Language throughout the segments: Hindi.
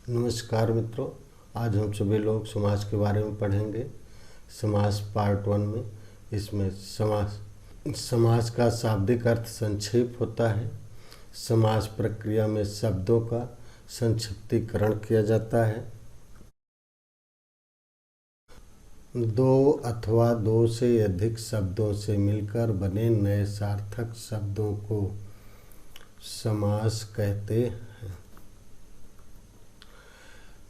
नमस्कार मित्रों, आज हम सभी लोग समाज के बारे में पढ़ेंगे। समास पार्ट 1 में इसमें समास का शाब्दिक अर्थ संक्षेप होता है। समास प्रक्रिया में शब्दों का संक्षिप्तीकरण किया जाता है। दो अथवा दो से अधिक शब्दों से मिलकर बने नए सार्थक शब्दों को समास कहते हैं।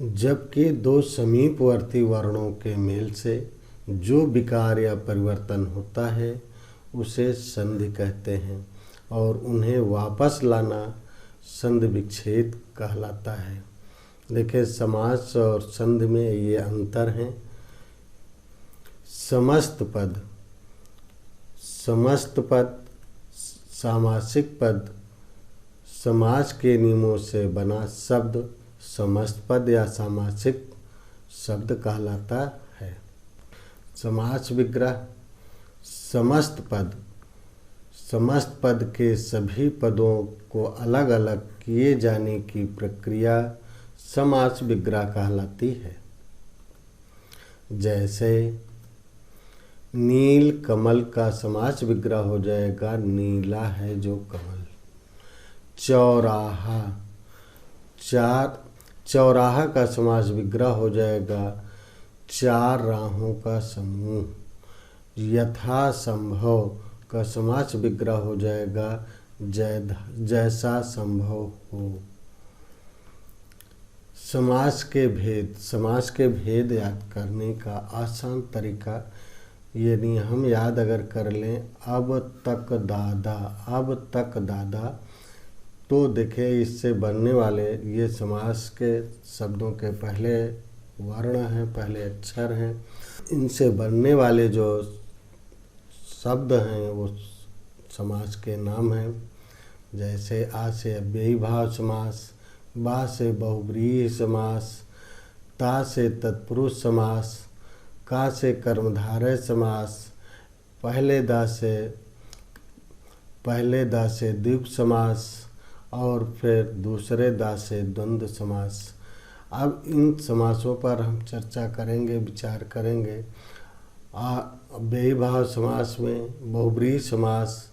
जबकि दो समीपवर्ती वर्णों के मेल से जो विकार या परिवर्तन होता है उसे संधि कहते हैं और उन्हें वापस लाना संधि विच्छेद कहलाता है। देखिए, समास और संधि में ये अंतर है। समस्त पद सामासिक पद समास के नियमों से बना शब्द समस्त पद या सामासिक शब्द कहलाता है। समास विग्रह समस्त पद के सभी पदों को अलग अलग किए जाने की प्रक्रिया समास विग्रह कहलाती है। जैसे नील कमल का समास विग्रह हो जाएगा नीला है जो कमल। चौराहा का समास विग्रह हो जाएगा चार राहों का समूह। यथा संभव का समास विग्रह हो जाएगा जैसा संभव हो। समास के भेद याद करने का आसान तरीका, यानी हम याद अगर कर लें अब तक दादा, तो देखें इससे बनने वाले ये समास के शब्दों के पहले वर्ण हैं, पहले अक्षर हैं। इनसे बनने वाले जो शब्द हैं वो समास के नाम हैं। जैसे आ से अव्ययी भाव समास, बा से बहुव्रीहि समास, ता से तत्पुरुष समास, का से कर्मधारय समास, पहले दा से द्विगु समास और फिर दूसरे दा से द्वंद्व समास। अब इन समासों पर हम चर्चा करेंगे, विचार करेंगे। अव्ययी भाव समास में बहुव्रीहि समास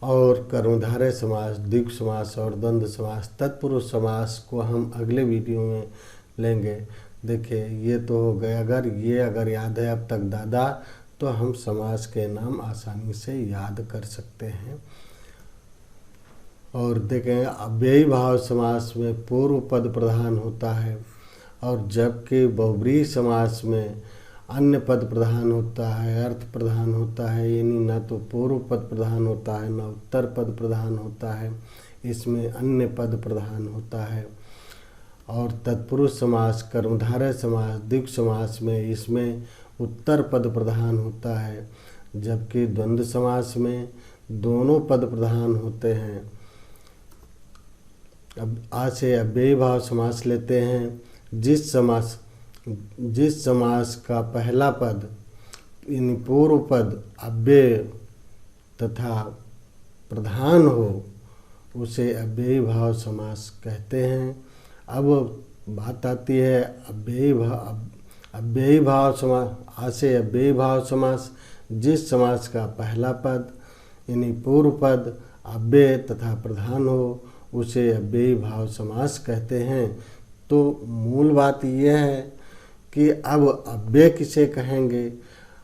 और कर्मधारय समास, द्विगु समास और द्वंद्व समास, तत्पुरुष समास को हम अगले वीडियो में लेंगे। देखिए, ये तो हो गए। अगर याद है अब तक दादा, तो हम समास के नाम आसानी से याद कर सकते हैं। और देखें, अव्ययी भाव समास में पूर्व पद प्रधान होता है और जबकि बहुव्रीहि समास में अन्य पद प्रधान होता है, अर्थ प्रधान होता है। यानी न तो पूर्व पद प्रधान होता है न उत्तर पद प्रधान होता है, इसमें अन्य पद प्रधान होता है। और तत्पुरुष समास, कर्मधारय समास, द्विगु समास में इसमें उत्तर पद प्रधान होता है। जबकि द्वंद्व समास में दोनों पद प्रधान होते हैं। अब आ से अव्ययी भाव समास लेते हैं। जिस समास का पहला पद यानी पूर्व पद अव्यय तथा प्रधान हो उसे अव्ययी भाव समास कहते हैं। अब बात आती है अव्ययी भाव समास। आ से अव्ययी भाव समास, जिस समास का पहला पद यानी पूर्व पद अव्यय तथा प्रधान हो उसे अव्ययी भाव समास कहते हैं। तो मूल बात यह है कि अब अव्यय किसे कहेंगे,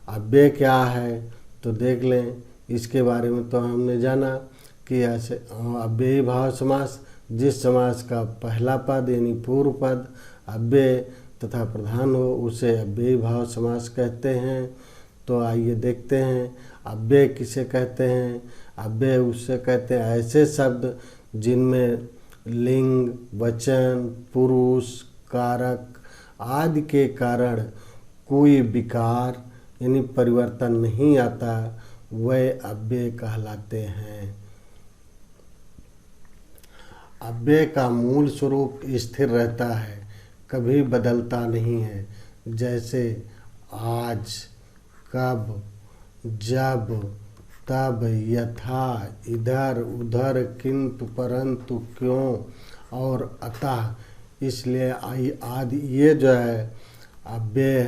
अव्यय क्या है, तो देख लें। इसके बारे में तो हमने जाना कि ऐसे अव्ययी भाव समास, जिस समास का पहला पद यानी पूर्व पद अव्यय तथा प्रधान हो उसे अव्ययी भाव समास कहते हैं। तो आइए देखते हैं अव्यय किसे कहते हैं। अव्यय उससे कहते हैं ऐसे शब्द जिनमें लिंग, वचन, पुरुष, कारक आदि के कारण कोई विकार यानी परिवर्तन नहीं आता, वह अव्यय कहलाते हैं। अव्यय का मूल स्वरूप स्थिर रहता है, कभी बदलता नहीं है। जैसे आज, कब, जब, तब, यथा, इधर, उधर, किंतु, परंतु, क्यों और अतः, इसलिए आदि ये जो है अव्यय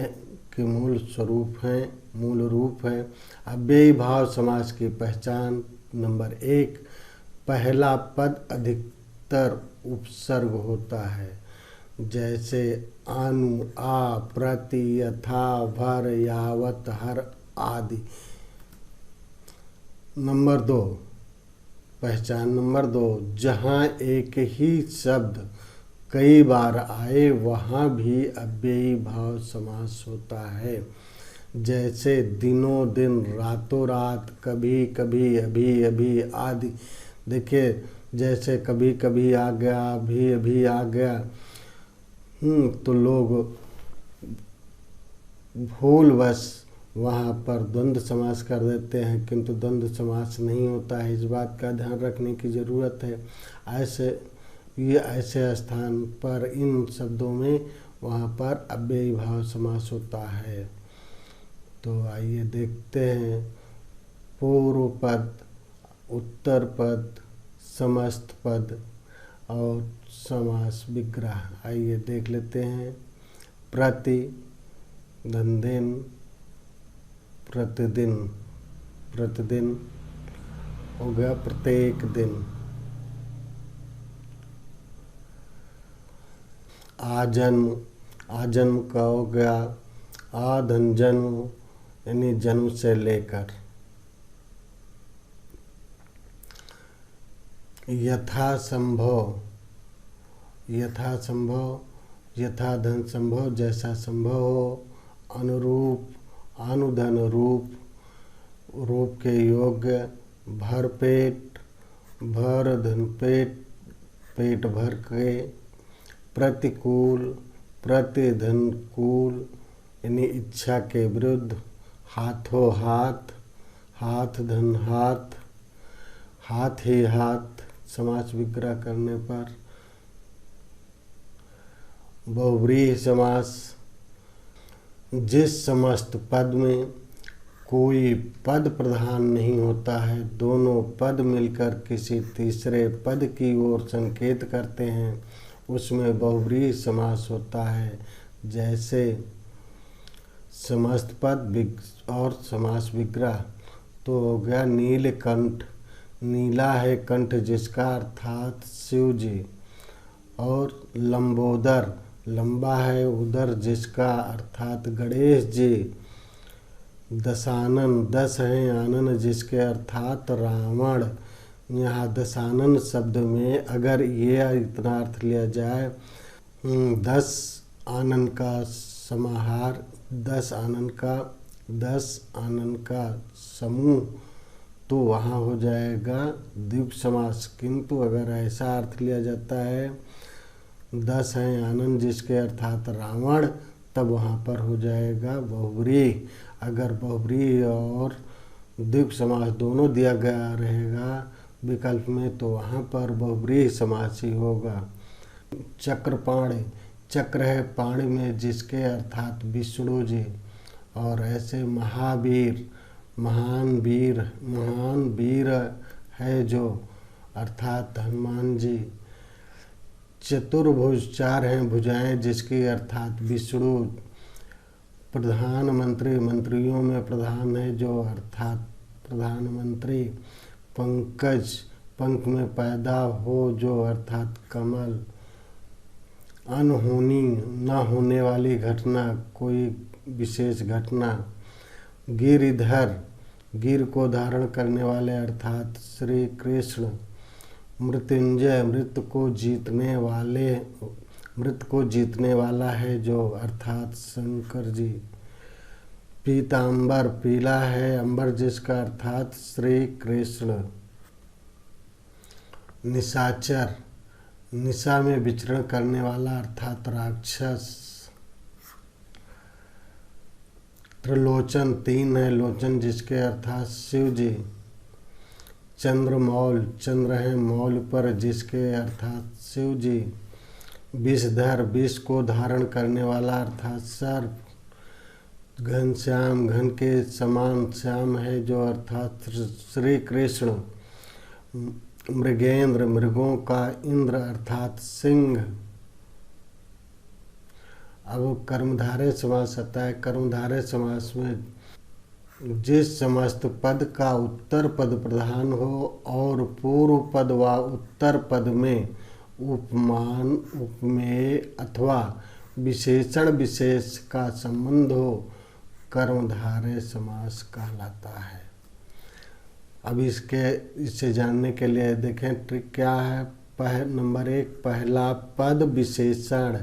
के मूल स्वरूप हैं, मूल रूप है। अव्ययी भाव समास की पहचान नंबर 1, पहला पद अधिकतर उपसर्ग होता है, जैसे अनु, आ, प्रति, यथा, भर, यावत, हर आदि। नंबर 2, पहचान नंबर 2, जहाँ एक ही शब्द कई बार आए वहाँ भी अव्ययी भाव समास होता है, जैसे दिनों दिन, रातों रात, कभी कभी, अभी अभी आदि। देखिए जैसे कभी कभी आ गया, अभी अभी आ गया, तो लोग भूलवश वहाँ पर द्वंद्व समास कर देते हैं, किंतु द्वंद्व समास नहीं होता है। इस बात का ध्यान रखने की ज़रूरत है। ऐसे स्थान पर इन शब्दों में वहाँ पर अव्ययी भाव समास होता है। तो आइए देखते हैं पूर्व पद, उत्तर पद, समस्त पद और समास विग्रह। आइए देख लेते हैं। प्रति, दिन, प्रतिदिन, प्रतिदिन हो गया प्रत्येक दिन। आजन्म, आजन्म का हो गया आधन जन्म, यानी जन्म से लेकर। यथासंभव, यथासंभव, यथाधन संभव, जैसा संभव हो। अनुरूप, अनुधन रूप, रूप के योग्य। भरपेट, भर धन पेट, पेट भर के। प्रतिकूल, प्रतिधनकूल, यानी इच्छा के विरुद्ध। हाथों हाथ, हाथ धन हाथ, हाथ ही हाथ समास विग्रह करने पर। बहुव्रीहि समास, जिस समस्त पद में कोई पद प्रधान नहीं होता है, दोनों पद मिलकर किसी तीसरे पद की ओर संकेत करते हैं, उसमें बहुव्रीहि समास होता है। जैसे समस्त पद और समास विग्रह। तो हो गया नीलकंठ, नीला है कंठ जिसका, अर्थात शिव जी। और लंबोदर, लंबा है उदर जिसका, अर्थात गणेश जी। दशानन, दस हैं आनन जिसके, अर्थात रावण। यहाँ दशानन शब्द में अगर ये इतना अर्थ लिया जाए, 10 आनन का समाहार, 10 आनन का समूह, तो वहाँ हो जाएगा द्विप समास। किंतु अगर ऐसा अर्थ लिया जाता है 10 हैं आनन जिसके, अर्थात रावण, तब वहाँ पर हो जाएगा बहुव्रीहि। अगर बहुव्रीहि और द्विप समास दोनों दिया गया रहेगा विकल्प में, तो वहाँ पर बहुव्रीहि समास ही होगा। चक्रपाणि, चक्र है पाणि में जिसके, अर्थात विष्णु जी। और ऐसे महावीर, महान वीर है जो, अर्थात हनुमान जी। चतुर्भुज, 4 हैं भुजाएं जिसकी, अर्थात विष्णु। प्रधानमंत्री, मंत्रियों में प्रधान है जो, अर्थात प्रधानमंत्री। पंकज, पंख में पैदा हो जो, अर्थात कमल। अनहोनी, न होने वाली घटना, कोई विशेष घटना। गिरिधर, गिर को धारण करने वाले, अर्थात श्री कृष्ण। मृत्युंजय, मृत्यु को जीतने वाला है जो, अर्थात शंकर जी। पीतांबर, पीला है अंबर जिसका, अर्थात श्री कृष्ण। निशाचर, निशा में विचरण करने वाला, अर्थात राक्षस। त्रिलोचन, 3 है लोचन जिसके, अर्थात शिव जी। चंद्रमौल, चंद्र है मौल पर जिसके, अर्थात शिव जी। विषधर, विष को धारण करने वाला, अर्थात सर्प। घनश्याम, घन के समान श्याम है जो, अर्थात श्री कृष्ण। मृगेंद्र, मृगों का इंद्र, अर्थात सिंह। अब कर्मधारय समास आता है। कर्मधारय समास में जिस समस्त पद का उत्तर पद प्रधान हो और पूर्व पद व उत्तर पद में उपमान उपमेय अथवा विशेषण विशेष का संबंध हो, कर्मधारय समास कहलाता है। अब इसे जानने के लिए देखें ट्रिक क्या है। नंबर 1, पहला पद विशेषण,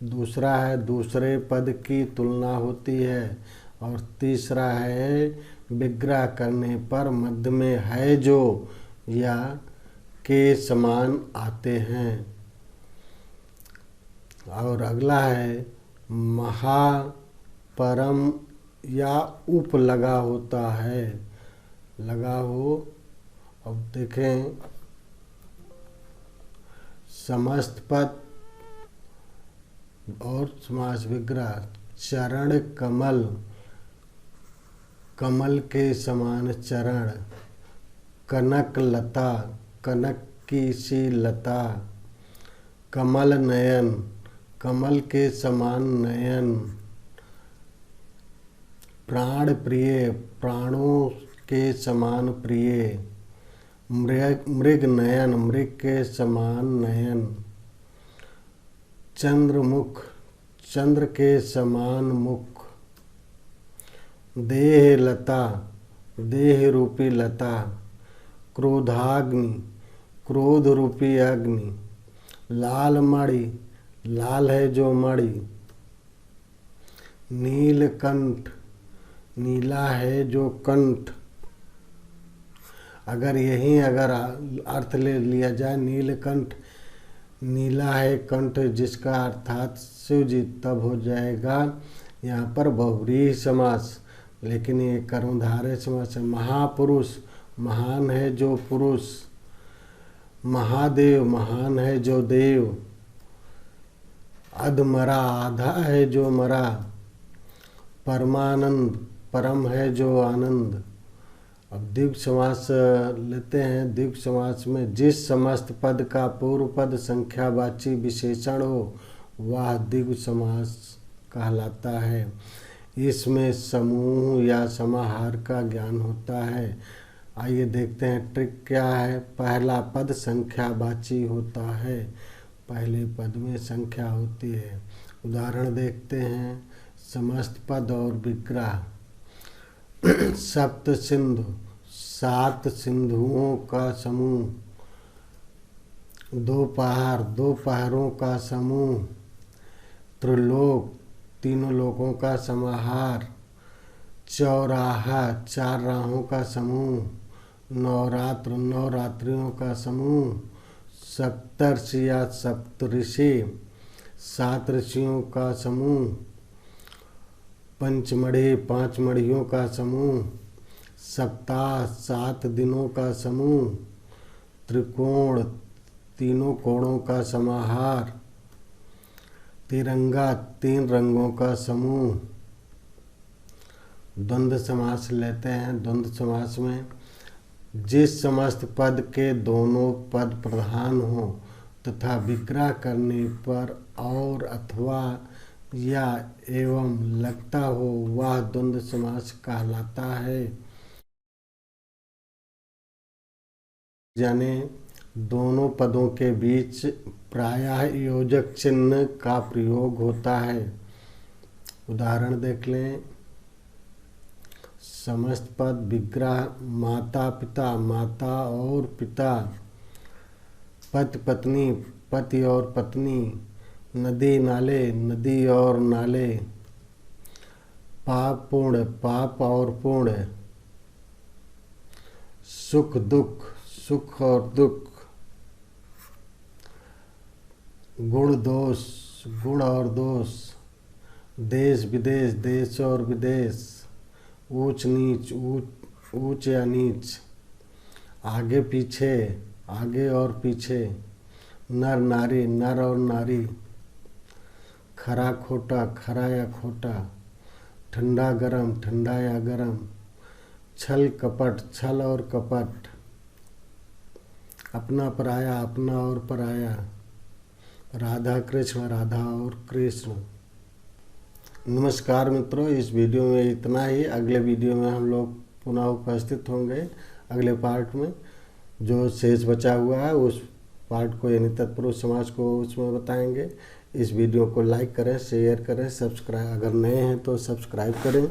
दूसरा है दूसरे पद की तुलना होती है, और तीसरा है विग्रह करने पर मध्य में है जो या के समान आते हैं। और अगला है महा, परम या उप लगा होता है, लगा हो। अब देखें समस्त पद और समास विग्रह। चरण कमल, कमल के समान चरण। कनक लता, कनक की सी लता। कमल नयन, कमल के समान नयन। प्राण प्रिय, प्राणों के समान प्रिय। मृग नयन, मृग के समान नयन। चंद्रमुख, चंद्र के समान मुख। देह लता, देह रूपी लता। क्रोधाग्नि, क्रोध रूपी अग्नि। लाल मणि, लाल है जो मणि। नीलकंठ, नीला है जो कंठ। अगर अर्थ ले लिया जाए नीलकंठ, नीला है कंठ जिसका अर्थात शिव जी, तब हो जाएगा यहाँ पर बहुव्रीहि समास। लेकिन ये कर्मधारय समास है। महापुरुष, महान है जो पुरुष। महादेव, महान है जो देव। अधमरा, आधा है जो मरा। परमानंद, परम है जो आनंद। अब द्विगु समास लेते हैं। द्विगु समास में जिस समस्त पद का पूर्व पद संख्यावाची विशेषण हो वह द्विगु समास कहलाता है। इसमें समूह या समाहार का ज्ञान होता है। आइए देखते हैं ट्रिक क्या है। पहला पद संख्यावाची होता है, पहले पद में संख्या होती है। उदाहरण देखते हैं। समस्त पद और विग्रह। सप्त सिंधु, 7 सिंधुओं का समूह। दो पहाड़, 2 पहाड़ों का समूह। त्रिलोक, 3 लोकों का समाहार। चौराहा, 4 राहों का समूह। नवरात्र, 9 रात्रियों का समूह। सप्तर्षि या सप्तऋषि, 7 ऋषियों का समूह। पंचमढ़ी, 5 मढ़ियों का समूह। सप्ताह, 7 दिनों का समूह। त्रिकोण, 3 कोणों का समाहार। तिरंगा, 3 रंगों का समूह। द्वंद्व समास लेते हैं। द्वंद्व समास में जिस समस्त पद के दोनों पद प्रधान हो तथा विग्रह करने पर और अथवा या एवं लगता हो वह द्वंद्व समास कहलाता है। यानी दोनों पदों के बीच प्रायः योजक चिन्ह का प्रयोग होता है। उदाहरण देख लें। समस्त पद विग्रह। माता पिता, माता और पिता। पति पत्नी, पति और पत्नी। नदी नाले, नदी और नाले। पाप पुण्य, पाप और पुण्य। सुख दुख, सुख और दुख। गुण दोष, गुण और दोष। देश विदेश, देश और विदेश। ऊंच नीच, ऊंच या नीच। आगे पीछे, आगे और पीछे। नर नारी, नर और नारी। खरा खोटा, खरा या खोटा। ठंडा गरम, ठंडा या गरम। छल कपट, छल और कपट। अपना पराया, अपना और पराया। राधा कृष्ण, राधा और कृष्ण। नमस्कार मित्रों, इस वीडियो में इतना ही। अगले वीडियो में हम लोग पुनः उपस्थित होंगे अगले पार्ट में। जो शेष बचा हुआ है उस पार्ट को यानी तत्पुरुष समास को उसमें बताएंगे। इस वीडियो को लाइक करें, शेयर करें, सब्सक्राइब, अगर नए हैं तो सब्सक्राइब करें।